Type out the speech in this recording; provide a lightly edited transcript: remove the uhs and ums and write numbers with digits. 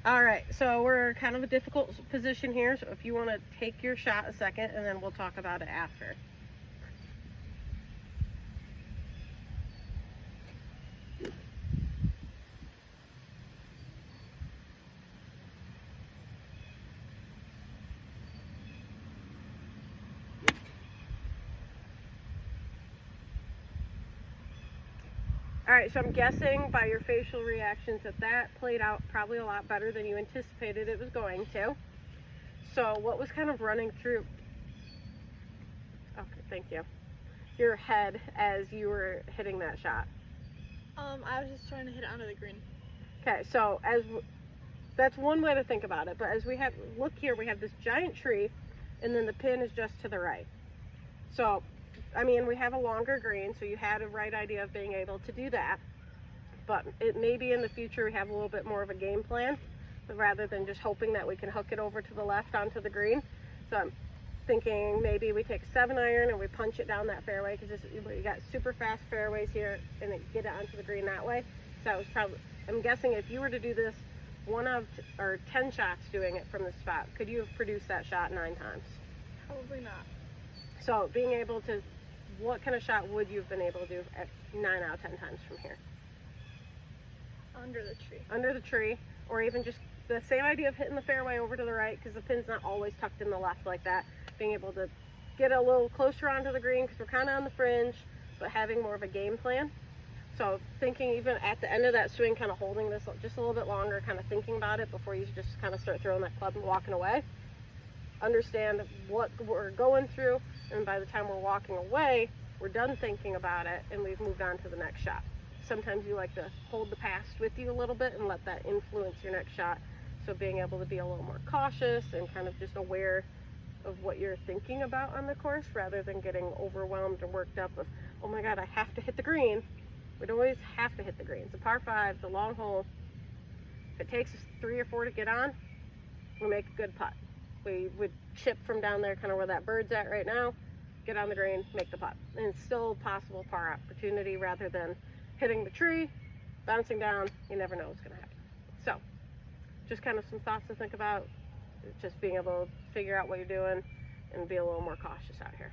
All right, so we're kind of a difficult position here, so if you want to take your shot a second, and then we'll talk about it after. All right, so I'm guessing by your facial reactions that that played out probably a lot better than you anticipated it was going to. So what was kind of running through, okay, thank you, your head as you were hitting that shot? I was just trying to hit it under the green. Okay, so that's one way to think about it, but as we have, look here, we have this giant tree, and then the pin is just to the right. So, I mean, we have a longer green, so you had a right idea of being able to do that, but it may be in the future we have a little bit more of a game plan, rather than just hoping that we can hook it over to the left onto the green. So I'm thinking maybe we take a 7-iron and we punch it down that fairway, because we got super fast fairways here, and then get it onto the green that way. So that was probably, I'm guessing if you were to do this 10 shots doing it from this spot, could you have produced that shot 9 times? Probably not. So being able to, what kind of shot would you have been able to do at 9 out of 10 times from here? Under the tree. Under the tree, or even just the same idea of hitting the fairway over to the right, because the pin's not always tucked in the left like that. Being able to get a little closer onto the green, because we're kind of on the fringe, but having more of a game plan. So thinking even at the end of that swing, kind of holding this just a little bit longer, kind of thinking about it before you just kind of start throwing that club and walking away. Understand what we're going through, and by the time we're walking away, we're done thinking about it and we've moved on to the next shot. Sometimes you like to hold the past with you a little bit and let that influence your next shot. So being able to be a little more cautious and kind of just aware of what you're thinking about on the course, rather than getting overwhelmed or worked up of, oh my God, I have to hit the green. We'd always have to hit the green. It's a par 5, the long hole. If it takes us 3 or 4 to get on, we make a good putt. We would chip from down there, kind of where that bird's at right now, get on the green, make the putt. And it's still a possible par opportunity, rather than hitting the tree, bouncing down. You never know what's going to happen. So just kind of some thoughts to think about, just being able to figure out what you're doing and be a little more cautious out here.